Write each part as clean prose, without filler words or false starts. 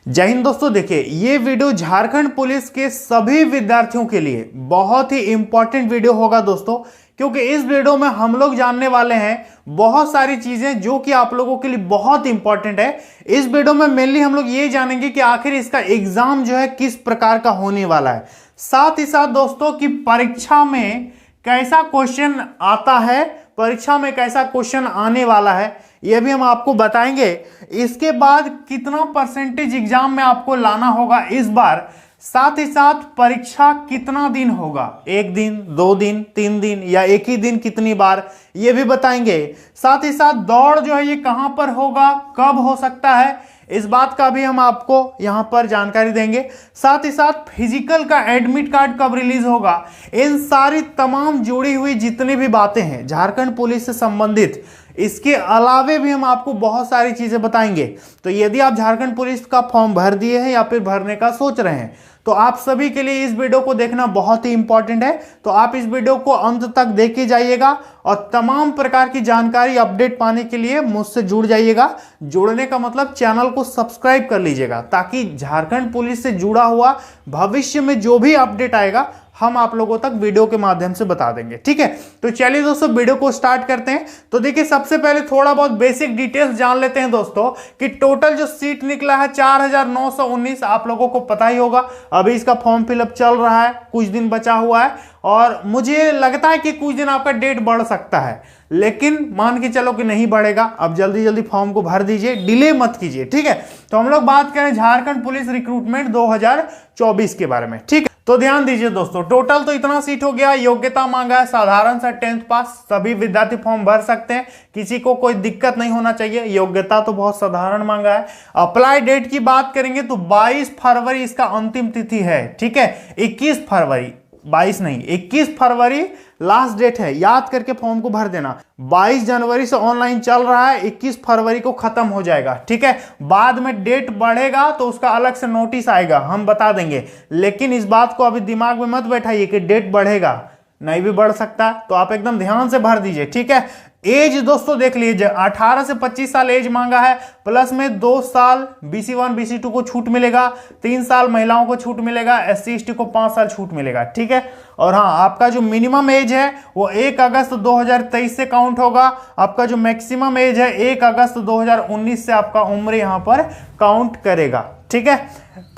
जय हिंद दोस्तों। देखिए, ये वीडियो झारखंड पुलिस के सभी विद्यार्थियों के लिए बहुत ही इंपॉर्टेंट वीडियो होगा दोस्तों, क्योंकि इस वीडियो में हम लोग जानने वाले हैं बहुत सारी चीजें जो कि आप लोगों के लिए बहुत इंपॉर्टेंट है। इस वीडियो में मेनली हम लोग ये जानेंगे कि आखिर इसका एग्जाम जो है किस प्रकार का होने वाला है, साथ ही साथ दोस्तों कि परीक्षा में कैसा क्वेश्चन आता है, परीक्षा में कैसा क्वेश्चन आने वाला है, यह भी हम आपको बताएंगे। इसके बाद कितना परसेंटेज एग्जाम में आपको लाना होगा इस बार, साथ ही साथ परीक्षा कितना दिन होगा, 1 दिन, 2 दिन, 3 दिन या एक ही दिन कितनी बार, यह भी बताएंगे। साथ ही साथ दौड़ जो है ये कहां पर होगा, कब हो सकता है, इस बात का भी हम आपको यहां पर जानकारी देंगे। साथ ही साथ फिजिकल का एडमिट कार्ड कब रिलीज होगा, इन सारी तमाम जुड़ी हुई जितनी भी बातें हैं झारखंड पुलिस से संबंधित, इसके अलावे भी हम आपको बहुत सारी चीजें बताएंगे। तो यदि आप झारखंड पुलिस का फॉर्म भर दिए हैं या फिर भरने का सोच रहे हैं तो आप सभी के लिए इस वीडियो को देखना बहुत ही इंपॉर्टेंट है। तो आप इस वीडियो को अंत तक देखे जाइएगा और तमाम प्रकार की जानकारी अपडेट पाने के लिए मुझसे जुड़ जाइएगा। जुड़ने का मतलब चैनल को सब्सक्राइब कर लीजिएगा, ताकि झारखंड पुलिस से जुड़ा हुआ भविष्य में जो भी अपडेट आएगा हम आप लोगों तक वीडियो के माध्यम से बता देंगे। ठीक है, तो चलिए दोस्तों वीडियो को स्टार्ट करते हैं। तो देखिए, सबसे पहले थोड़ा बहुत बेसिक डिटेल्स जान लेते हैं दोस्तों कि टोटल जो सीट निकला है 4919, आप लोगों को पता ही होगा। अभी इसका फॉर्म फिलअप चल रहा है, कुछ दिन बचा हुआ है और मुझे लगता है कि कुछ दिन आपका डेट बढ़ सकता है, लेकिन मान के चलो कि नहीं बढ़ेगा। अब जल्दी जल्दी फॉर्म को भर दीजिए, डिले मत कीजिए। ठीक है, तो हम लोग बात करें झारखंड पुलिस रिक्रूटमेंट 2024 के बारे में। ठीक है, तो ध्यान दीजिए दोस्तों, टोटल तो इतना सीट हो गया। योग्यता मांगा है साधारण सा 10th पास, सभी विद्यार्थी फॉर्म भर सकते हैं, किसी को कोई दिक्कत नहीं होना चाहिए। योग्यता तो बहुत साधारण मांगा है। अप्लाई डेट की बात करेंगे तो 22 फरवरी इसका अंतिम तिथि है। ठीक है, 21 फरवरी, 22 नहीं 21 फरवरी लास्ट डेट है, याद करके फॉर्म को भर देना। 22 जनवरी से ऑनलाइन चल रहा है, 21 फरवरी को खत्म हो जाएगा। ठीक है, बाद में डेट बढ़ेगा तो उसका अलग से नोटिस आएगा, हम बता देंगे। लेकिन इस बात को अभी दिमाग में मत बैठाइए कि डेट बढ़ेगा, नहीं भी बढ़ सकता, तो आप एकदम ध्यान से भर दीजिए। ठीक है, एज दोस्तों देख लीजिए, 18 से 25 साल एज मांगा है, प्लस में 2 साल BC1 BC2 को छूट मिलेगा, 3 साल महिलाओं को छूट मिलेगा, SC ST को 5 साल छूट मिलेगा। ठीक है, और हाँ, आपका जो मिनिमम एज है वो 1 अगस्त 2023 से काउंट होगा। आपका जो मैक्सिमम एज है 1 अगस्त 2019 से आपका उम्र यहां पर काउंट करेगा। ठीक है,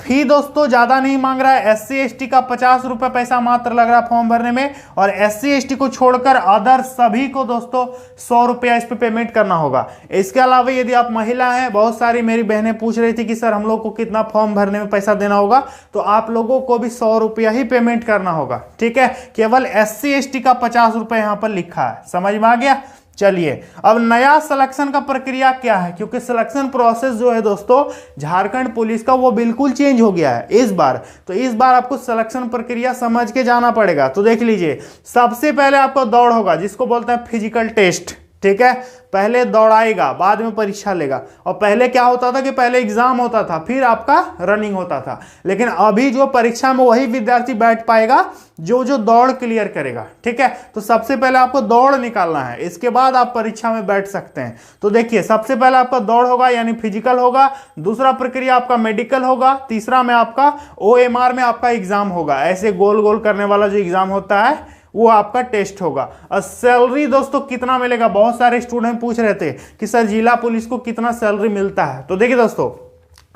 फी दोस्तों ज्यादा नहीं मांग रहा है। SC ST का 50 रुपए पैसा मात्र लग रहा है फॉर्म भरने में, और SC ST को छोड़कर अदर सभी को दोस्तों 100 रुपया इस पे पेमेंट करना होगा। इसके अलावा यदि आप महिला हैं, बहुत सारी मेरी बहनें पूछ रही थी कि सर हम लोग को कितना फॉर्म भरने में पैसा देना होगा, तो आप लोगों को भी 100 रुपया ही पेमेंट करना होगा। ठीक है, केवल SC ST का 50 रुपए यहां पर लिखा है, समझ में आ गया। चलिए, अब नया सिलेक्शन का प्रक्रिया क्या है, क्योंकि सिलेक्शन प्रोसेस जो है दोस्तों झारखंड पुलिस का वो बिल्कुल चेंज हो गया है इस बार। तो इस बार आपको सिलेक्शन प्रक्रिया समझ के जाना पड़ेगा। तो देख लीजिए, सबसे पहले आपका दौड़ होगा, जिसको बोलते हैं फिजिकल टेस्ट। ठीक है, पहले दौड़ाएगा, बाद में परीक्षा लेगा। और पहले क्या होता था कि पहले एग्जाम होता था, फिर आपका रनिंग होता था, लेकिन अभी जो परीक्षा में वही विद्यार्थी बैठ पाएगा जो जो दौड़ क्लियर करेगा। ठीक है, तो सबसे पहले आपको दौड़ निकालना है, इसके बाद आप परीक्षा में बैठ सकते हैं। तो देखिए, सबसे पहले आपका दौड़ होगा यानी फिजिकल होगा, दूसरा प्रक्रिया आपका मेडिकल होगा, तीसरा में आपका OMR में आपका एग्जाम होगा, ऐसे गोल गोल करने वाला जो एग्जाम होता है वो आपका टेस्ट होगा। और सैलरी दोस्तों कितना मिलेगा, बहुत सारे स्टूडेंट पूछ रहे थे कि सर जिला पुलिस को कितना सैलरी मिलता है। तो देखिए दोस्तों,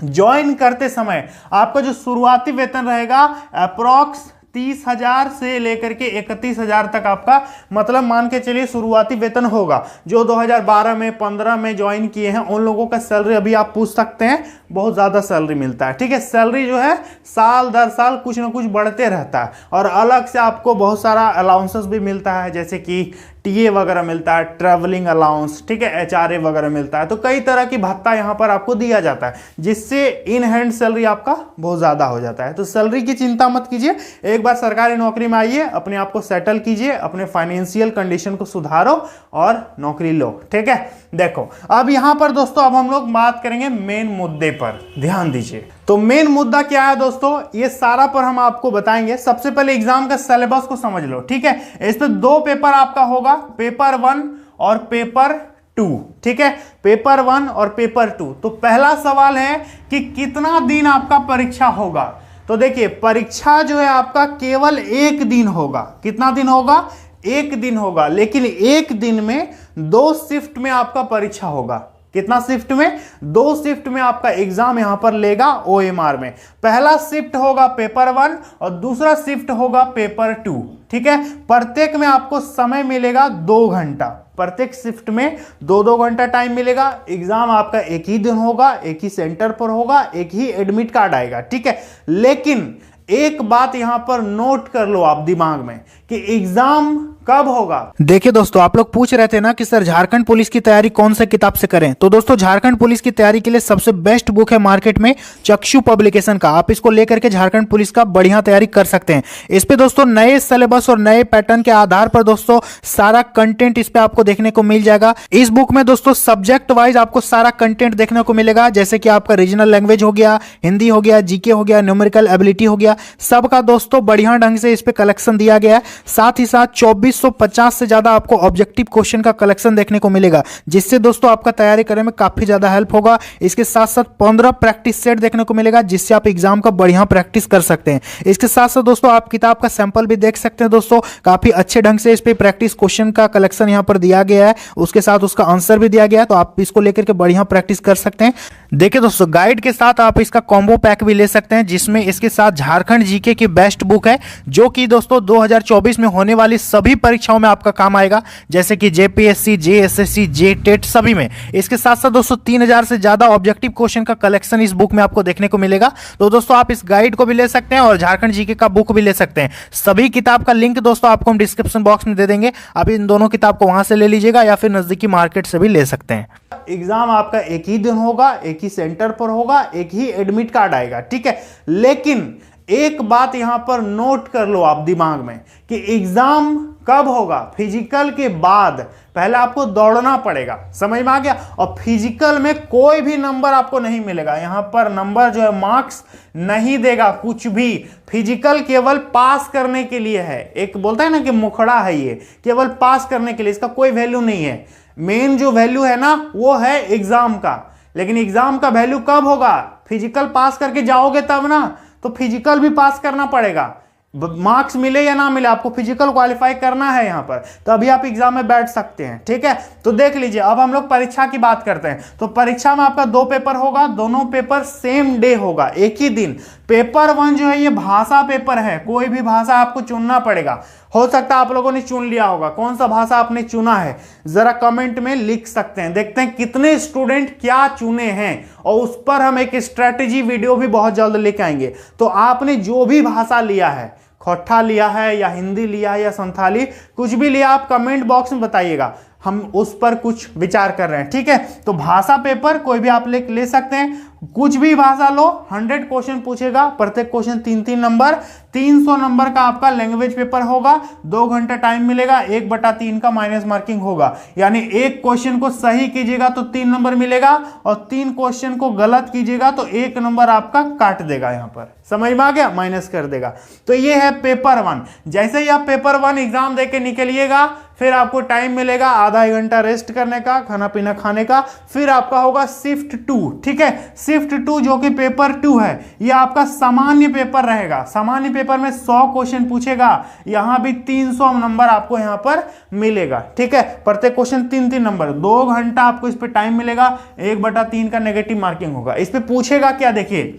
ज्वाइन करते समय आपका जो शुरुआती वेतन रहेगा अप्रॉक्स 30,000 से लेकर के 31,000 तक आपका, मतलब मान के चलिए शुरुआती वेतन होगा। जो 2012 में 15 में ज्वाइन किए हैं उन लोगों का सैलरी अभी आप पूछ सकते हैं, बहुत ज्यादा सैलरी मिलता है। ठीक है, सैलरी जो है साल दर साल कुछ ना कुछ बढ़ते रहता है, और अलग से आपको बहुत सारा अलाउंसेस भी मिलता है, जैसे कि TA वगैरह मिलता है, ट्रैवलिंग अलाउंस, ठीक है, HRA वगैरह मिलता है। तो कई तरह की भत्ता यहाँ पर आपको दिया जाता है, जिससे इन हैंड सैलरी आपका बहुत ज्यादा हो जाता है। तो सैलरी की चिंता मत कीजिए, एक बार सरकारी नौकरी में आइए, अपने आप को सेटल कीजिए, अपने फाइनेंशियल कंडीशन को सुधारो और नौकरी लो। ठीक है, देखो अब यहां पर दोस्तों अब हम लोग बात करेंगे मेन मुद्दे पर, ध्यान दीजिए। तो मेन मुद्दा क्या है दोस्तों, ये सारा पर हम आपको बताएंगे। सबसे पहले एग्जाम का सिलेबस को समझ लो। ठीक है, इस पे 2 पेपर आपका होगा, पेपर 1 और पेपर टू। ठीक है, पेपर 1 और पेपर 2। तो पहला सवाल है कि कितना दिन आपका परीक्षा होगा। तो देखिए परीक्षा जो है आपका केवल एक दिन होगा। कितना दिन होगा? एक दिन होगा, लेकिन एक दिन में 2 शिफ्ट में आपका परीक्षा होगा। कितना शिफ्ट में? 2 शिफ्ट में आपका एग्जाम यहां पर लेगा OMR में। पहला शिफ्ट होगा पेपर 1 और दूसरा शिफ्ट होगा पेपर 2। ठीक है, प्रत्येक में आपको समय मिलेगा 2 घंटा। प्रत्येक शिफ्ट में 2-2 घंटा टाइम मिलेगा। एग्जाम आपका एक ही दिन होगा, एक ही सेंटर पर होगा, एक ही एडमिट कार्ड आएगा। ठीक है, लेकिन एक बात यहां पर नोट कर लो आप दिमाग में कि एग्जाम कब होगा। देखिए दोस्तों, आप लोग पूछ रहे थे ना कि सर झारखंड पुलिस की तैयारी कौन से किताब से करें। तो दोस्तों झारखंड पुलिस की तैयारी के लिए सबसे बेस्ट बुक है मार्केट में चक्षु पब्लिकेशन का। आप इसको लेकर के झारखंड पुलिस का बढ़िया तैयारी कर सकते हैं। इस पे दोस्तों नए सिलेबस और नए पैटर्न के आधार पर दोस्तों सारा कंटेंट इस पे आपको देखने को मिल जाएगा। इस बुक में दोस्तों सब्जेक्ट वाइज आपको सारा कंटेंट देखने को मिलेगा, जैसे कि आपका रीजनल लैंग्वेज हो गया, हिंदी हो गया, जीके हो गया, न्यूमेरिकल एबिलिटी हो गया, सबका दोस्तों बढ़िया ढंग से इस पे कलेक्शन दिया गया है। साथ ही साथ 2450 से ज्यादा आपको ऑब्जेक्टिव क्वेश्चन का कलेक्शन देखने को मिलेगा, जिससे दोस्तों आपका तैयारी करने में काफी ज्यादा हेल्प होगा। इसके साथ साथ 15 प्रैक्टिस सेट देखने को मिलेगा, जिससे आप एग्जाम का बढ़िया प्रैक्टिस कर सकते हैं। इसके साथ साथ दोस्तों आप किताब का सैंपल भी देख सकते हैं। दोस्तों काफी अच्छे ढंग से इस पे प्रैक्टिस क्वेश्चन का कलेक्शन यहाँ पर दिया गया है, उसके साथ उसका आंसर भी दिया गया है, तो आप इसको लेकर के बढ़िया प्रैक्टिस कर सकते हैं। देखिए दोस्तों गाइड के साथ आप इसका कॉम्बो पैक भी ले सकते हैं, जिसमें इसके साथ झारखंड जीके की बेस्ट बुक है, जो कि दोस्तों 2024 में होने वाली सभी परीक्षाओं में आपका काम आएगा, जैसे कि जेपीएससी, जेएसएससी, जेटेट सभी में। इसके साथ साथ दोस्तों 3000 से ज्यादा ऑब्जेक्टिव क्वेश्चन का कलेक्शन इस बुक में आपको देखने को मिलेगा। तो दोस्तों आप इस गाइड को भी ले सकते हैं और झारखंड जीके का बुक भी ले सकते हैं। सभी किताब का लिंक दोस्तों आपको हम डिस्क्रिप्शन बॉक्स में दे देंगे। आप इन दोनों किताब को वहां से ले लीजिएगा या फिर नजदीकी मार्केट से भी ले सकते हैं। एग्जाम आपका एक ही दिन होगा, एक ही सेंटर पर होगा, एक ही एडमिट कार्ड आएगा। ठीक है, लेकिन एक बात यहां पर नोट कर लो आप दिमाग में कि एग्जाम कब होगा। फिजिकल के बाद पहले आपको दौड़ना पड़ेगा, समझ में आ गया। और फिजिकल में कोई भी नंबर आपको नहीं मिलेगा, यहां पर नंबर जो है मार्क्स नहीं देगा कुछ भी। फिजिकल केवल पास करने के लिए है। एक बोलता है ना कि मुखड़ा है, ये केवल पास करने के लिए, इसका कोई वैल्यू नहीं है। मेन जो वैल्यू है ना वो है एग्जाम का। लेकिन एग्जाम का वैल्यू कब होगा? फिजिकल पास करके जाओगे तब ना, तो फिजिकल भी पास करना पड़ेगा। मार्क्स मिले या ना मिले, आपको फिजिकल क्वालिफाई करना है यहां पर, तभी आप एग्जाम में बैठ सकते हैं। ठीक है, तो देख लीजिए अब हम लोग परीक्षा की बात करते हैं। तो परीक्षा में आपका 2 पेपर होगा, दोनों पेपर सेम डे होगा, एक ही दिन। पेपर 1 जो है ये भाषा पेपर है, कोई भी भाषा आपको चुनना पड़ेगा। हो सकता है आप लोगों ने चुन लिया होगा, कौन सा भाषा आपने चुना है जरा कमेंट में लिख सकते हैं। देखते हैं कितने स्टूडेंट क्या चुने हैं, और उस पर हम एक स्ट्रेटेजी वीडियो भी बहुत जल्द लेके आएंगे। तो आपने जो भी भाषा लिया है, खोट्ठा लिया है या हिंदी लिया है या संथाली, कुछ भी लिया, आप कमेंट बॉक्स में बताइएगा, हम उस पर कुछ विचार कर रहे हैं। ठीक है, तो भाषा पेपर कोई भी आप ले सकते हैं, कुछ भी भाषा लो। 100 क्वेश्चन पूछेगा, प्रत्येक क्वेश्चन 3-3 नंबर, 300 नंबर का आपका लैंग्वेज पेपर होगा। 2 घंटा टाइम मिलेगा, 1/3 का माइनस मार्किंग होगा, यानी एक क्वेश्चन को सही कीजिएगा तो 3 नंबर मिलेगा, और 3 क्वेश्चन को गलत कीजिएगा तो 1 नंबर आपका काट देगा, यहां पर समझ में आ गया, माइनस कर देगा। तो ये है पेपर 1। जैसे ही आप पेपर 1 एग्जाम देके निकलिएगा, फिर आपको टाइम मिलेगा आधा 1 घंटा रेस्ट करने का, खाना पीना खाने का, फिर आपका होगा शिफ्ट 2। ठीक है, शिफ्ट 2 जो कि पेपर 2 है, ये आपका सामान्य पेपर रहेगा। सामान्य पेपर में 100 क्वेश्चन पूछेगा, यहां भी 300 नंबर आपको यहां पर मिलेगा। ठीक है, प्रत्येक क्वेश्चन 3-3 नंबर, 2 घंटा आपको इस पे टाइम मिलेगा, 1/3 का नेगेटिव मार्किंग होगा। इस पे पूछेगा क्या, देखिए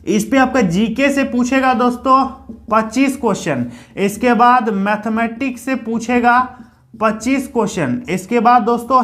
इस पे आपका जीके से पूछेगा दोस्तों 25 क्वेश्चन, इसके बाद मैथमेटिक्स से पूछेगा 25 क्वेश्चन, इसके बाद दोस्तों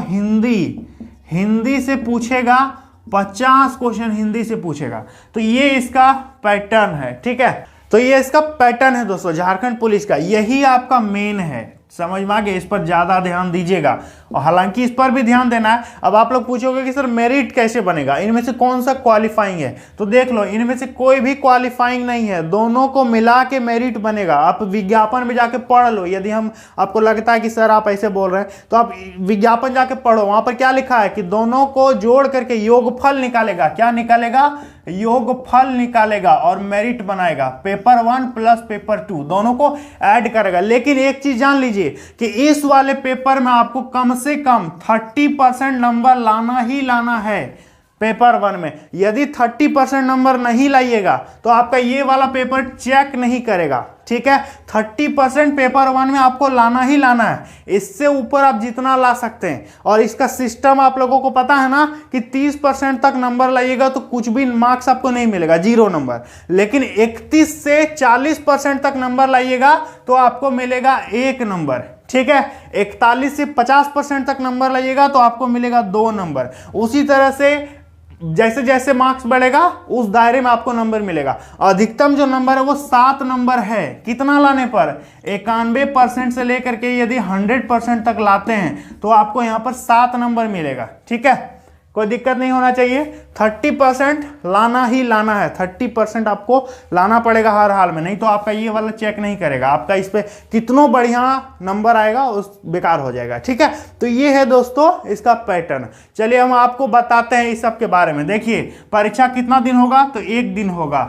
हिंदी से पूछेगा 50 क्वेश्चन, हिंदी से पूछेगा। तो ये इसका पैटर्न है। ठीक है, तो ये इसका पैटर्न है दोस्तों झारखंड पुलिस का, यही आपका मेन है। समझ में आ गया, इस पर ज्यादा ध्यान दीजिएगा, और हालांकि इस पर भी ध्यान देना है। अब आप लोग पूछोगे कि सर मेरिट कैसे बनेगा, इनमें से कौन सा क्वालिफाइंग है, तो देख लो इनमें से कोई भी क्वालिफाइंग नहीं है, दोनों को मिला के मेरिट बनेगा। आप विज्ञापन में जाके पढ़ लो, यदि हम आपको लगता है कि सर आप ऐसे बोल रहे हैं, तो आप विज्ञापन जाके पढ़ो, वहां पर क्या लिखा है कि दोनों को जोड़ करके योगफल निकालेगा। क्या निकालेगा? योगफल निकालेगा और मेरिट बनाएगा। पेपर 1 प्लस पेपर 2 दोनों को ऐड करेगा। लेकिन एक चीज जान लीजिए, लीजिए कि इस वाले पेपर में आपको कम से कम 30% नंबर लाना ही लाना है पेपर 1 में। यदि 30% नंबर नहीं लाइएगा तो आपका ये वाला पेपर चेक नहीं करेगा, ठीक है। 30% पेपर 1 में आपको लाना ही लाना है, इससे ऊपर आप जितना ला सकते हैं। और इसका सिस्टम आप लोगों को पता है ना कि 30% तक नंबर लाइएगा तो कुछ भी मार्क्स आपको नहीं मिलेगा, 0 नंबर। लेकिन 31 से 40% तक नंबर लाइएगा तो आपको मिलेगा 1 नंबर, ठीक है। 41 से 50% तक नंबर लाइएगा तो आपको मिलेगा 2 नंबर। उसी तरह से जैसे जैसे मार्क्स बढ़ेगा उस दायरे में आपको नंबर मिलेगा। अधिकतम जो नंबर है वो 7 नंबर है। कितना लाने पर? 91% से लेकर के यदि 100% तक लाते हैं तो आपको यहां पर 7 नंबर मिलेगा, ठीक है। कोई दिक्कत नहीं होना चाहिए। 30% लाना ही लाना है, 30% आपको लाना पड़ेगा हर हाल में, नहीं तो आपका ये वाला चेक नहीं करेगा। आपका इस पे कितना बढ़िया नंबर आएगा उस बेकार हो जाएगा, ठीक है। तो ये है दोस्तों इसका पैटर्न। चलिए हम आपको बताते हैं इस सब के बारे में। देखिए परीक्षा कितना दिन होगा? तो 1 दिन होगा।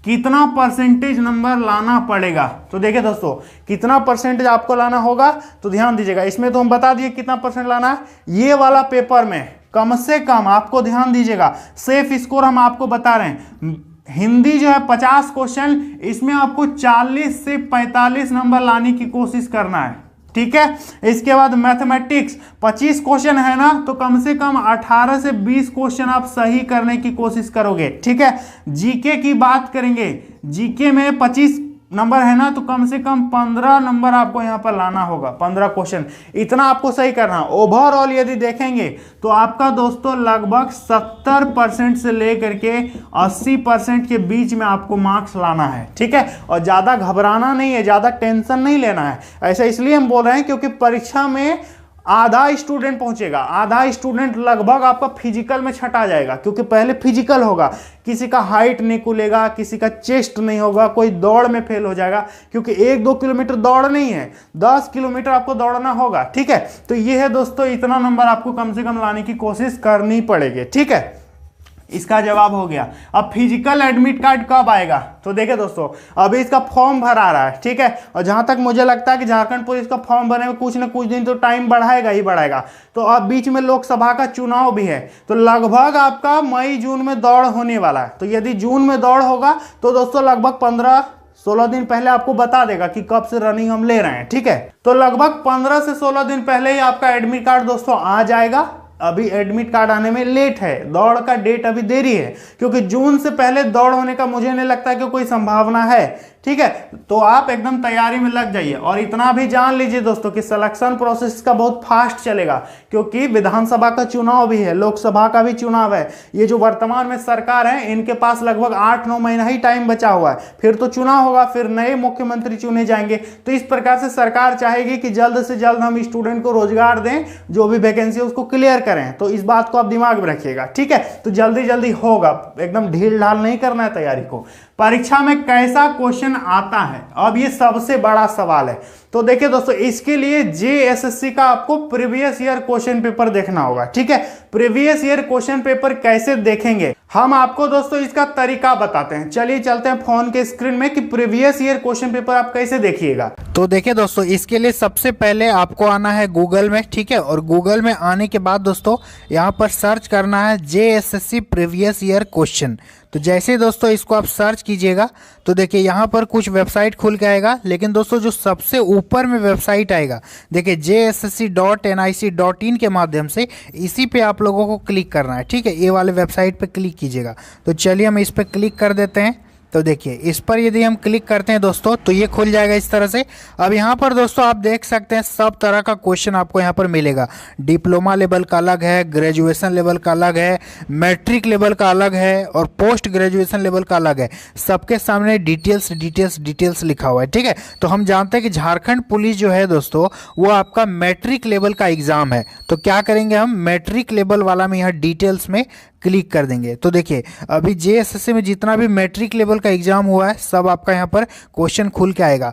कितना परसेंटेज नंबर लाना पड़ेगा? तो देखिए दोस्तों कितना परसेंटेज आपको लाना होगा तो ध्यान दीजिएगा। इसमें तो हम बता दिए कितना परसेंट लाना है। ये वाला पेपर में कम से कम आपको ध्यान दीजिएगा, सेफ स्कोर हम आपको बता रहे हैं। हिंदी जो है 50 क्वेश्चन, इसमें आपको 40 से 45 नंबर लाने की कोशिश करना है, ठीक है। इसके बाद मैथमेटिक्स 25 क्वेश्चन है ना, तो कम से कम 18 से 20 क्वेश्चन आप सही करने की कोशिश करोगे, ठीक है। जीके की बात करेंगे, जीके में 25 नंबर है ना, तो कम से कम 15 नंबर आपको यहां पर लाना होगा, 15 क्वेश्चन, इतना आपको सही करना। ओवरऑल यदि देखेंगे तो आपका दोस्तों लगभग 70% से लेकर के 80% के बीच में आपको मार्क्स लाना है, ठीक है। और ज्यादा घबराना नहीं है, ज्यादा टेंशन नहीं लेना है। ऐसा इसलिए हम बोल रहे हैं क्योंकि परीक्षा में आधा स्टूडेंट पहुंचेगा, आधा स्टूडेंट लगभग आपका फिजिकल में छटा जाएगा, क्योंकि पहले फिजिकल होगा। किसी का हाइट नहीं खुलेगा, किसी का चेस्ट नहीं होगा, कोई दौड़ में फेल हो जाएगा, क्योंकि 1-2 किलोमीटर दौड़ नहीं है, 10 किलोमीटर आपको दौड़ना होगा, ठीक है। तो ये है दोस्तों, इतना नंबर आपको कम से कम लाने की कोशिश करनी पड़ेगी, ठीक है। इसका जवाब हो गया। अब फिजिकल एडमिट कार्ड कब आएगा? तो देखिए दोस्तों अभी इसका फॉर्म भरा रहा है, ठीक है। और जहां तक मुझे लगता है कि झारखंड पुलिस का फॉर्म भरने में कुछ न कुछ दिन तो टाइम बढ़ाएगा ही बढ़ाएगा। तो अब बीच में लोकसभा का चुनाव भी है, तो लगभग आपका मई जून में दौड़ होने वाला है। तो यदि जून में दौड़ होगा तो दोस्तों लगभग 15-16 दिन पहले आपको बता देगा कि कब से रनिंग हम ले रहे हैं, ठीक है। तो लगभग 15 से 16 दिन पहले ही आपका एडमिट कार्ड दोस्तों आ जाएगा। अभी एडमिट कार्ड आने में लेट है, दौड़ का डेट अभी देरी है, क्योंकि जून से पहले दौड़ होने का मुझे नहीं लगता कि कोई संभावना है, ठीक है। तो आप एकदम तैयारी में लग जाइए। और इतना भी जान लीजिए दोस्तों कि सिलेक्शन प्रोसेस का बहुत फास्ट चलेगा, क्योंकि विधानसभा का चुनाव भी है, लोकसभा का भी चुनाव है। ये जो वर्तमान में सरकार है इनके पास लगभग 8-9 महीना ही टाइम बचा हुआ है, फिर तो चुनाव होगा, फिर नए मुख्यमंत्री चुने जाएंगे। तो इस प्रकार से सरकार चाहेगी कि जल्द से जल्द हम स्टूडेंट को रोजगार दें, जो भी वैकेंसी है उसको क्लियर करें। तो इस बात को आप दिमाग में रखिएगा, ठीक है। तो जल्दी जल्दी होगा, एकदम ढील ढाल नहीं करना है तैयारी को। परीक्षा में कैसा क्वेश्चन आता है, अब ये सबसे बड़ा सवाल है। तो देखिए दोस्तों इसके लिए जेएसएससी का आपको प्रीवियस ईयर क्वेश्चन पेपर देखना होगा, ठीक है। प्रीवियस ईयर क्वेश्चन पेपर कैसे देखेंगे हम आपको दोस्तों इसका तरीका बताते हैं। चलिए चलते हैं फोन के स्क्रीन में कि प्रीवियस ईयर क्वेश्चन पेपर आप कैसे देखिएगा। तो देखिए दोस्तों इसके लिए सबसे पहले आपको आना है गूगल में, ठीक है। और गूगल में आने के बाद दोस्तों यहाँ पर सर्च करना है जेएसएससी प्रीवियस ईयर क्वेश्चन। तो जैसे ही दोस्तों इसको आप सर्च कीजिएगा तो देखिए यहाँ पर कुछ वेबसाइट खुल के आएगा, लेकिन दोस्तों जो सबसे ऊपर में वेबसाइट आएगा देखिए jssc.nic.in के माध्यम से, इसी पे आप लोगों को क्लिक करना है, ठीक है। ये वाले वेबसाइट पे क्लिक कीजिएगा। तो चलिए हम इस पे क्लिक कर देते हैं। तो देखिए इस पर यदि हम क्लिक करते हैं दोस्तों तो ये खुल जाएगा इस तरह से। अब यहाँ पर दोस्तों आप देख सकते हैं सब तरह का क्वेश्चन आपको यहाँ पर मिलेगा। डिप्लोमा लेवल का अलग है, ग्रेजुएशन लेवल का अलग है, मैट्रिक लेवल का अलग है और पोस्ट ग्रेजुएशन लेवल का अलग है। सबके सामने डिटेल्स लिखा हुआ है, ठीक है। तो हम जानते हैं कि झारखंड पुलिस जो है दोस्तों वो आपका मैट्रिक लेवल का एग्जाम है। तो क्या करेंगे हम मैट्रिक लेवल वाला में यहाँ डिटेल्स में क्लिक कर देंगे। तो देखिए अभी जेएसएससी में जितना भी मैट्रिक लेवल का एग्जाम हुआ है सब आपका यहाँ पर क्वेश्चन खुल के आएगा।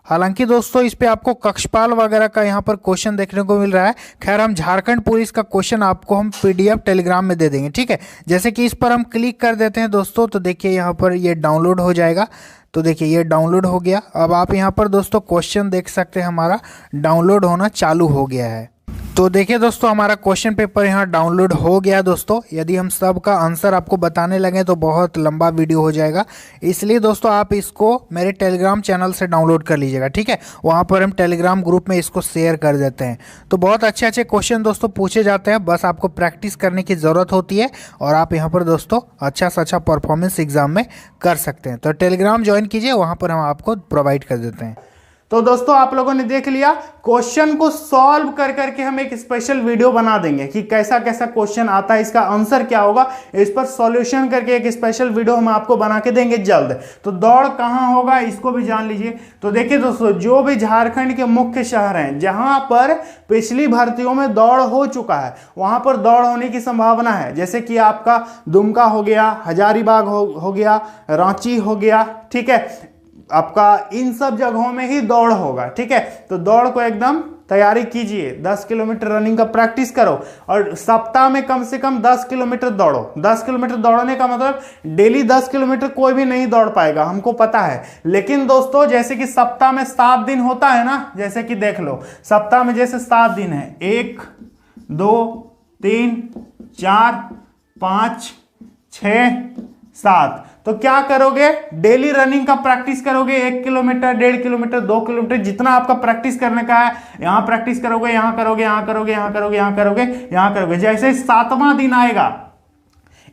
हालांकि दोस्तों इस पे आपको कक्षपाल वगैरह का यहाँ पर क्वेश्चन देखने को मिल रहा है। खैर हम झारखंड पुलिस का क्वेश्चन आपको हम PDF टेलीग्राम में दे देंगे, ठीक है। जैसे कि इस पर हम क्लिक कर देते हैं दोस्तों, तो देखिए यहाँ पर ये डाउनलोड हो जाएगा। तो देखिए ये डाउनलोड हो गया। अब आप यहाँ पर दोस्तों क्वेश्चन देख सकते हैं, हमारा डाउनलोड होना चालू हो गया है। तो देखिए दोस्तों हमारा क्वेश्चन पेपर यहाँ डाउनलोड हो गया दोस्तों। यदि हम सब का आंसर आपको बताने लगे तो बहुत लंबा वीडियो हो जाएगा, इसलिए दोस्तों आप इसको मेरे टेलीग्राम चैनल से डाउनलोड कर लीजिएगा, ठीक है। वहाँ पर हम टेलीग्राम ग्रुप में इसको शेयर कर देते हैं। तो बहुत अच्छे अच्छे क्वेश्चन दोस्तों पूछे जाते हैं, बस आपको प्रैक्टिस करने की ज़रूरत होती है और आप यहाँ पर दोस्तों अच्छा से अच्छा परफॉर्मेंस एग्जाम में कर सकते हैं। तो टेलीग्राम ज्वाइन कीजिए, वहाँ पर हम आपको प्रोवाइड कर देते हैं। तो दोस्तों आप लोगों ने देख लिया, क्वेश्चन को सॉल्व कर करके हम एक स्पेशल वीडियो बना देंगे कि कैसा कैसा क्वेश्चन आता है, इसका आंसर क्या होगा, इस पर सॉल्यूशन करके एक स्पेशल वीडियो हम आपको बना के देंगे जल्द। तो दौड़ कहां होगा इसको भी जान लीजिए। तो देखिए दोस्तों, जो भी झारखंड के मुख्य शहर हैं जहां पर पिछली भर्तियों में दौड़ हो चुका है, वहां पर दौड़ होने की संभावना है। जैसे कि आपका दुमका हो गया, हजारीबाग हो गया, रांची हो गया, ठीक है, आपका इन सब जगहों में ही दौड़ होगा, ठीक है। तो दौड़ को एकदम तैयारी कीजिए, 10 किलोमीटर रनिंग का प्रैक्टिस करो और सप्ताह में कम से कम 10 किलोमीटर दौड़ो। 10 किलोमीटर दौड़ने का मतलब डेली 10 किलोमीटर कोई भी नहीं दौड़ पाएगा, हमको पता है। लेकिन दोस्तों जैसे कि सप्ताह में 7 दिन होता है ना, जैसे कि देख लो सप्ताह में जैसे 7 दिन है, 1 2 3 4 5 6 7, तो क्या करोगे, डेली रनिंग का प्रैक्टिस करोगे। 1 किलोमीटर, 1.5 किलोमीटर, 2 किलोमीटर, जितना आपका प्रैक्टिस करने का है, यहां प्रैक्टिस करोगे, यहां करोगे, यहां करोगे, यहां करोगे, यहां करोगे, यहां करोगे। जैसे 7वां दिन आएगा,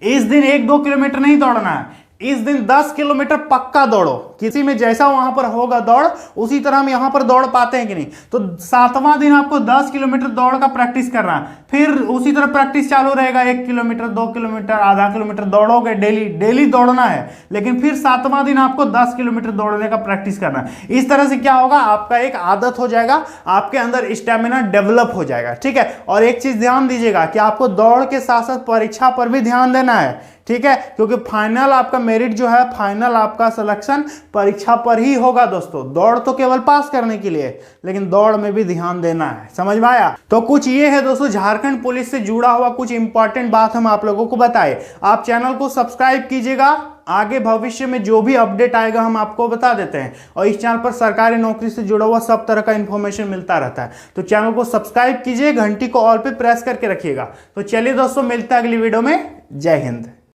इस दिन 1-2 किलोमीटर नहीं दौड़ना है, इस दिन 10 किलोमीटर पक्का दौड़ो। किसी में जैसा वहां पर होगा दौड़, उसी तरह हम यहां पर दौड़ पाते हैं कि नहीं। तो 7वां दिन आपको 10 किलोमीटर दौड़ का प्रैक्टिस करना है, फिर उसी तरह प्रैक्टिस चालू रहेगा। 1 किलोमीटर, 2 किलोमीटर, आधा किलोमीटर दौड़ोगे, डेली दौड़ना है। लेकिन फिर 7वां दिन आपको 10 किलोमीटर दौड़ने का प्रैक्टिस करना है। इस तरह से क्या होगा, आपका एक आदत हो जाएगा, आपके अंदर स्टेमिना डेवलप हो जाएगा, ठीक है। और एक चीज ध्यान दीजिएगा कि आपको दौड़ के साथ साथ परीक्षा पर भी ध्यान देना है, ठीक है, क्योंकि फाइनल आपका मेरिट जो है, फाइनल आपका सिलेक्शन परीक्षा पर ही होगा दोस्तों। दौड़ तो केवल पास करने के लिए, लेकिन दौड़ में भी ध्यान देना है। समझ में आया? तो कुछ ये है दोस्तों झारखंड पुलिस से जुड़ा हुआ कुछ इंपॉर्टेंट बात हम आप लोगों को बताए। आप चैनल को सब्सक्राइब कीजिएगा, आगे भविष्य में जो भी अपडेट आएगा हम आपको बता देते हैं। और इस चैनल पर सरकारी नौकरी से जुड़ा हुआ सब तरह का इंफॉर्मेशन मिलता रहता है। तो चैनल को सब्सक्राइब कीजिए, घंटी को ऑल पे प्रेस करके रखिएगा। तो चलिए दोस्तों, मिलते हैं अगली वीडियो में। जय हिंद।